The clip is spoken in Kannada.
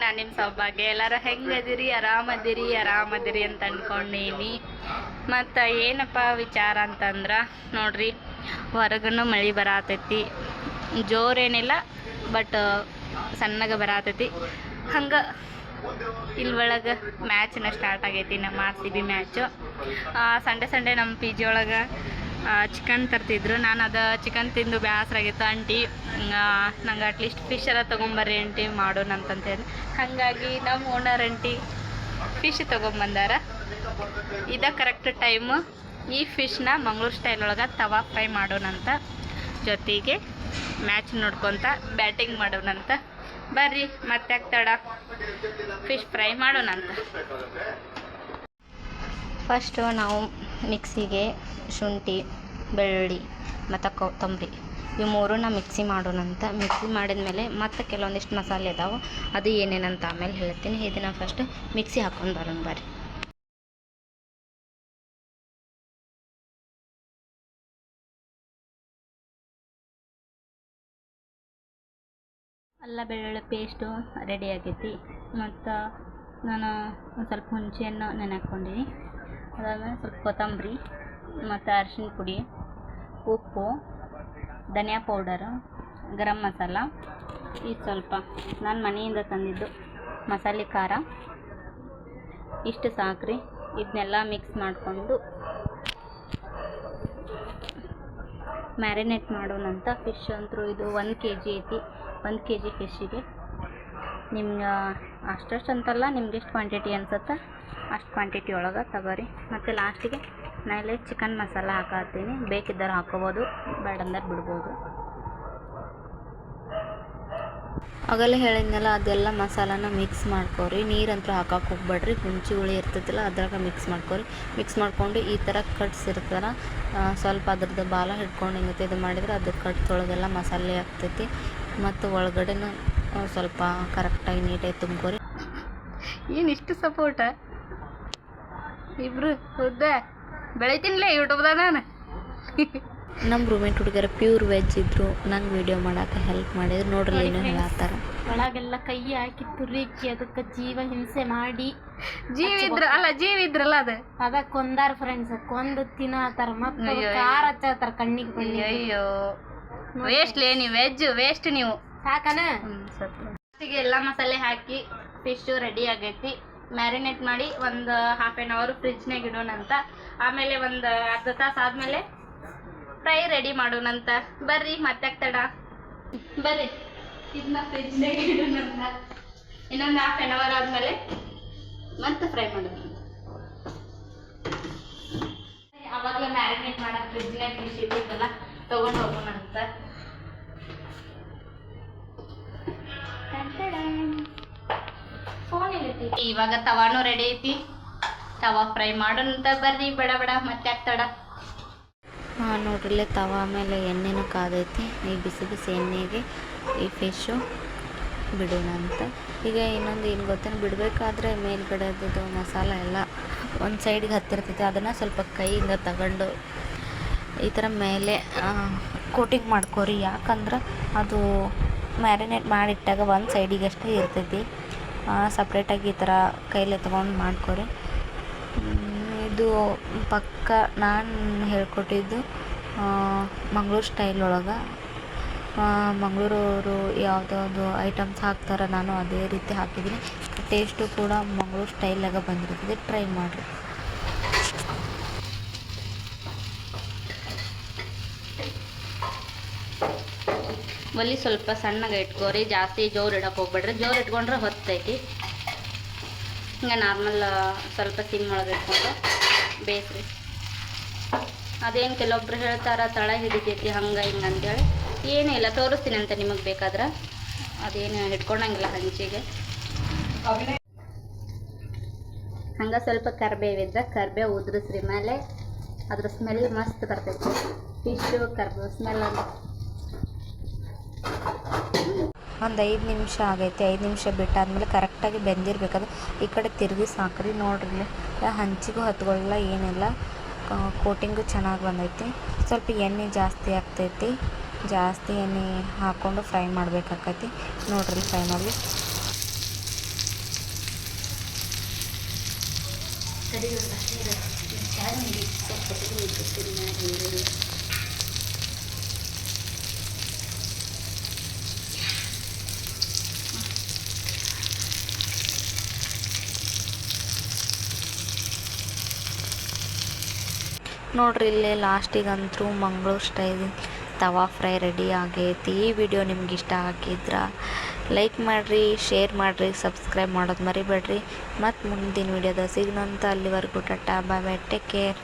ನಾನು ನಿಮ್ಮ ಸೌಭಾಗ್ಯ. ಎಲ್ಲರೂ ಹೆಂಗದಿರಿ? ಆರಾಮದಿರಿ ಅಂತ ಅಂದ್ಕೊಂಡೀನಿ. ಮತ್ತು ಏನಪ್ಪ ವಿಚಾರ ಅಂತಂದ್ರೆ ನೋಡ್ರಿ, ಹೊರಗೂ ಮಳೆ ಬರತೈತಿ. ಜೋರೇನಿಲ್ಲ, ಬಟ್ ಸಣ್ಣಗೆ ಬರತೈತಿ. ಹಂಗೆ ಇಲ್ಲಿ ಒಳಗೆ ಮ್ಯಾಚ್ನ ಸ್ಟಾರ್ಟ್ ಆಗೈತಿ, ನಮ್ಮ RCB ಮ್ಯಾಚು. ಸಂಡೇ ನಮ್ಮ PG ಒಳಗೆ ಚಿಕನ್ ತರ್ತಿದ್ರು. ನಾನು ಅದು ಚಿಕನ್ ತಿಂದು ಬೇಸರಾಗಿತ್ತು. ಆಂಟಿ ನಂಗೆ ಅಟ್ಲೀಸ್ಟ್ ಫಿಶ್ ಎಲ್ಲ ತೊಗೊಂಬರ್ರಿ ಆಂಟಿ ಮಾಡೋಣ ಅಂತಂತೇಳಿ. ಹಾಗಾಗಿ ನಮ್ಮ ಓನರ್ ಆಂಟಿ ಫಿಶ್ ತೊಗೊಂಬಂದಾರ. ಇದು ಕರೆಕ್ಟ್ ಟೈಮು. ಈ ಫಿಶ್ನ ಮಂಗಳೂರು ಸ್ಟೈಲ್ ಒಳಗೆ ತವಾ ಫ್ರೈ ಮಾಡೋಣಂತ, ಜೊತೆಗೆ ಮ್ಯಾಚ್ ನೋಡ್ಕೊತ ಬ್ಯಾಟಿಂಗ್ ಮಾಡೋಣಂತ. ಬರ್ರಿ ಮತ್ತೆ ತಡ, ಫಿಶ್ ಫ್ರೈ ಮಾಡೋಣಂತ. ಫಸ್ಟು ನಾವು ಮಿಕ್ಸಿಗೆ ಶುಂಠಿ, ಬೆಳ್ಳುಳ್ಳಿ ಮತ್ತು ಕೊತ್ತಂಬರಿ ಇವು ಮೂರನ್ನ ಮಿಕ್ಸಿ ಮಾಡೋಣಂತ. ಮಿಕ್ಸಿ ಮಾಡಿದ್ಮೇಲೆ ಮತ್ತು ಕೆಲವೊಂದಿಷ್ಟು ಮಸಾಲೆ ಇದಾವೆ, ಅದು ಏನೇನಂತ ಆಮೇಲೆ ಹೇಳ್ತೀನಿ. ಇದನ್ನು ಫಸ್ಟ್ ಮಿಕ್ಸಿ ಹಾಕ್ಕೊಂಡು ಬರೋಣ ಬರ್ರಿ. ಅಲ್ಲ ಬೆಳ್ಳುಳ್ಳಿ ಪೇಸ್ಟು ರೆಡಿ ಆಗೈತಿ. ಮತ್ತು ನಾನು ಒಂದು ಸ್ವಲ್ಪ ಹುಣಸೆಹಣ್ಣು ನೆನೆ ಹಾಕ್ಕೊಂಡಿನಿ. ಅದಾದಮೇಲೆ ಸ್ವಲ್ಪ ಕೊತ್ತಂಬರಿ ಮತ್ತು ಅರಿಶಿನ ಪುಡಿ, ಉಪ್ಪು, ಧನಿಯಾ ಪೌಡರು, ಗರಂ ಮಸಾಲ, ಇದು ಸ್ವಲ್ಪ ನಾನು ಮನೆಯಿಂದ ತಂದಿದ್ದು ಮಸಾಲೆ ಖಾರ, ಇಷ್ಟು ಸಾಕ್ರಿ. ಇದನ್ನೆಲ್ಲ ಮಿಕ್ಸ್ ಮಾಡಿಕೊಂಡು ಮ್ಯಾರಿನೇಟ್ ಮಾಡೋಣಂತ. ಫಿಶ್ ಅಂತೂ ಇದು 1 kg ಐತಿ. 1 kg ಫಿಶ್ಶಿಗೆ ನಿಮ್ಗೆ ಅಷ್ಟಷ್ಟು ಅಂತಲ್ಲ, ನಿಮ್ಗೆ ಎಷ್ಟು ಕ್ವಾಂಟಿಟಿ ಅನ್ಸುತ್ತೆ ಅಷ್ಟು ಕ್ವಾಂಟಿಟಿ ಒಳಗೆ ತಗೋರಿ. ಮತ್ತು ಲಾಸ್ಟಿಗೆ ನಾಳೆ ಚಿಕನ್ ಮಸಾಲ ಹಾಕತ್ತೀನಿ. ಬೇಕಿದ್ದರೆ ಹಾಕೋಬೋದು, ಬೇಡಂದ್ರೆ ಬಿಡ್ಬೋದು. ಆಗಲೇ ಹೇಳಿದ್ನಲ್ಲ, ಅದೆಲ್ಲ ಮಸಾಲಾನ ಮಿಕ್ಸ್ ಮಾಡ್ಕೊರಿ. ನೀರಂತೂ ಹಾಕಕ್ಕೆ ಹೋಗ್ಬೇಡ್ರಿ, ಹುಣಸೆ ಹುಳಿ ಇರ್ತೈತಿಲ್ಲ ಅದ್ರಾಗ ಮಿಕ್ಸ್ ಮಾಡ್ಕೊರಿ. ಮಿಕ್ಸ್ ಮಾಡಿಕೊಂಡು ಈ ಥರ ಕಟ್ಸ್ ಇರ್ತಲ್ಲ, ಸ್ವಲ್ಪ ಅದ್ರದ್ದು ಬಾಲ ಹಿಡ್ಕೊಂಡು ಹಿಂಗತ್ತೆ ಇದು ಮಾಡಿದ್ರೆ ಅದು ಕಟ್ಸೊಳಗೆಲ್ಲ ಮಸಾಲೆ ಆಗ್ತೈತಿ. ಮತ್ತು ಒಳಗಡೆನೂ ಸ್ವಲ್ಪ ಕರೆಕ್ಟಾಗಿ ನೀಟಾಗಿ ತುಂಬ್ಕೊರಿ. ಏನು ಇಷ್ಟು ಸಪೋರ್ಟ? ಇಬ್ರು ಹೌದಾ? ಬೆಳಿತೀನಿಲೇ ಯೂಟ್ಯೂಬ್ದಾಗ ನಾನು. ನಮ್ಮ ರೂಮೇಟ್ ಹುಡುಗರ ಪ್ಯೂರ್ ವೆಜ್ ಇದ್ದರು, ನಂಗೆ ವೀಡಿಯೋ ಮಾಡೋಕೆ ಹೆಲ್ಪ್ ಮಾಡಿದ್ರು. ನೋಡ್ರಿ ಏನೋ ಹೇಳತ್ತಾರ. ಒಳಗೆಲ್ಲ ಕೈ ಹಾಕಿ ತುರಿಕಿ ಅದಕ್ಕೆ ಜೀವ ಹಿಂಸೆ ಮಾಡಿ ಜೀವಿದ್ರಲ್ಲ ಅದ ಕೊಂದಾರ ಫ್ರೆಂಡ್ಸ್, ಕೊಂದು ತಿನ್ನತ್ತಾರ. ಮತ್ತೆ ಖಾರ ಹಚ್ಚತ್ತಾರ ಕಣ್ಣಿಗೆ ಬಣ್ಣಿ. ಅಯ್ಯೋ ವೇಸ್ಟ್ಲೇ, ನೀವು ವೆಜ್ ವೇಸ್ಟ್ ನೀವು. ಸಾಕನ ಎಲ್ಲ ಮಸಾಲೆ ಹಾಕಿ ಫಿಶ್ ರೆಡಿ ಆಗೈತಿ. ಮ್ಯಾರಿನೇಟ್ ಮಾಡಿ ಒಂದು ½ an hour ಫ್ರಿಜ್ನಾಗ ಇಡೋಣಂತ. ಆಮೇಲೆ ಒಂದು ಅರ್ಧ ತಾಸು ಆದಮೇಲೆ ಫ್ರೈ ರೆಡಿ ಮಾಡೋಣಂತ. ಬರ್ರಿ ಮತ್ತೆ ತಡ, ಬರ್ರಿ ಇದನ್ನ ಫ್ರಿಜ್ನಾಗ ಇಡೋಣಂತ. ಇನ್ನೊಂದು ½ an hour ಆದಮೇಲೆ ಮತ್ತೆ ಫ್ರೈ ಮಾಡೋಣ. ಅವಾಗಲೇ ಮ್ಯಾರಿನೇಟ್ ಮಾಡೋಕೆ ಫ್ರಿಜ್ನಾಗ ಫಿಶ್ ಇಟ್ಟಿದ್ದಲ್ಲ ತೊಗೊಂಡು ಹೋಗೋಣಂತ. ಇವಾಗ ತವಾನು ರೆಡಿ ಐತಿ, ತವಾ ಫ್ರೈ ಮಾಡೋಣಂತ. ಬರ್ರಿ ಬೇಡ ಮತ್ತೆ ತಡ. ನೋಡ್ರಿಲ್ಲೇ ತವಾ ಮೇಲೆ ಎಣ್ಣೆನೂ ಕಾದೈತಿ. ಈ ಬಿಸಿ ಬಿಸಿ ಎಣ್ಣೆಗೆ ಈ ಫಿಶು ಬಿಡೋಣ ಅಂತ. ಈಗ ಇನ್ನೊಂದು ಏನು ಗೊತ್ತೇನು, ಬಿಡಬೇಕಾದ್ರೆ ಮೇಲ್ಗಡೆದು ಮಸಾಲ ಎಲ್ಲ ಒಂದು ಸೈಡಿಗೆ ಹತ್ತಿರ್ತೈತಿ. ಅದನ್ನು ಸ್ವಲ್ಪ ಕೈಯಿಂದ ತಗೊಂಡು ಈ ಥರ ಮೇಲೆ ಕೋಟಿಂಗ್ ಮಾಡ್ಕೊರಿ. ಯಾಕಂದ್ರೆ ಅದು ಮ್ಯಾರಿನೇಟ್ ಮಾಡಿಟ್ಟಾಗ ಒಂದು ಸೈಡಿಗೆ ಅಷ್ಟೇ ಇರ್ತೈತಿ. ಸಪ್ರೇಟಾಗಿ ಈ ಥರ ಕೈಲೇ ತೊಗೊಂಡು ಮಾಡ್ಕೊರಿ. ಇದು ಪಕ್ಕ ನಾನು ಹೇಳ್ಕೊಟ್ಟಿದ್ದು ಮಂಗಳೂರು ಸ್ಟೈಲ್ ಒಳಗೆ. ಮಂಗಳೂರವರು ಯಾವುದಾದ್ರು ಐಟಮ್ಸ್ ಹಾಕ್ತಾರೆ, ನಾನು ಅದೇ ರೀತಿ ಹಾಕಿದ್ದೀನಿ. ಟೇಸ್ಟು ಕೂಡ ಮಂಗಳೂರು ಸ್ಟೈಲಾಗ ಬಂದಿರ್ತದೆ, ಟ್ರೈ ಮಾಡಿರಿ. ಒಲಿ ಸ್ವಲ್ಪ ಸಣ್ಣಗೆ ಇಟ್ಕೋರಿ, ಜಾಸ್ತಿ ಜೋರು ಇಡಕ್ಕೆ ಹೋಗ್ಬೇಡ್ರಿ. ಜೋರು ಇಟ್ಕೊಂಡ್ರೆ ಹೊತ್ತೈತಿ. ಹಿಂಗೆ ನಾರ್ಮಲ್ ಸ್ವಲ್ಪ ಸಿಮ್ ಒಳಗೆ ಇಟ್ಕೊಂಡು ಬೇಯಿಸ್ರಿ. ಅದೇನು ಕೆಲವೊಬ್ರು ಹೇಳ್ತಾರೆ ತಳ ಹಿಡಿತೈತಿ ಹಂಗೆ ಹಿಂಗೆ ಅಂತೇಳಿ. ಏನಿಲ್ಲ, ತೋರಿಸ್ತೀನಿ ಅಂತ ನಿಮಗೆ ಬೇಕಾದ್ರೆ. ಅದೇನು ಇಟ್ಕೊಂಡಂಗಿಲ್ಲ ಹಂಚಿಗೆ. ಹಂಗೆ ಸ್ವಲ್ಪ ಕರಿಬೇವಿದ್ರೆ ಕರಿಬೇವು ಉದುರಿಸ್ರಿ ಮೇಲೆ, ಅದ್ರ ಸ್ಮೆಲ್ ಮಸ್ತ್ ಬರ್ತೈತಿ. ಫಿಶ್ಶು ಕರಿಬೇವು ಸ್ಮೆಲ್ ಅಂತ. ಒಂದು 5 ನಿಮಿಷ ಆಗೈತಿ. 5 ನಿಮಿಷ ಬಿಟ್ಟಾದ್ಮೇಲೆ ಕರೆಕ್ಟಾಗಿ ಬೆಂದಿರ್ಬೇಕಾದ್ರೆ ಈ ಕಡೆ ತಿರುಗಿ ಸಾಕ್ರಿ. ನೋಡ್ರಿ ಹಂಚಿಗೂ ಹತ್ಕೊಳ್ಳಲ್ಲ, ಏನಿಲ್ಲ. ಕೋಟಿಂಗು ಚೆನ್ನಾಗಿ ಬಂದೈತಿ. ಸ್ವಲ್ಪ ಎಣ್ಣೆ ಜಾಸ್ತಿ ಆಗ್ತೈತಿ. ಜಾಸ್ತಿ ಎಣ್ಣೆ ಹಾಕ್ಕೊಂಡು ಫ್ರೈ ಮಾಡಬೇಕಾಕೈತಿ. ನೋಡ್ರಿ ಫೈನಲಿ ನೋಡ್ರಿ ಇಲ್ಲೇ ಲಾಸ್ಟಿಗಂತೂ ಮಂಗಳೂರು ಸ್ಟೈಲ್ ತವಾ ಫ್ರೈ ರೆಡಿ ಆಗೈತಿ. ಈ ವಿಡಿಯೋ ನಿಮ್ಗೆ ಇಷ್ಟ ಆಗಿದ್ರೆ ಲೈಕ್ ಮಾಡಿರಿ, ಶೇರ್ ಮಾಡಿರಿ, ಸಬ್ಸ್ಕ್ರೈಬ್ ಮಾಡೋದು ಮರಿಬೇಡ್ರಿ. ಮತ್ತು ಮುಂದಿನ ವಿಡಿಯೋದಾಗ ಸಿಗೋಣಂತ. ಅಲ್ಲಿವರೆಗೂ ಟಾಟಾ ಬಾಯ್ ಬಾಯ್, ಟೇಕ್ ಕೇರ್.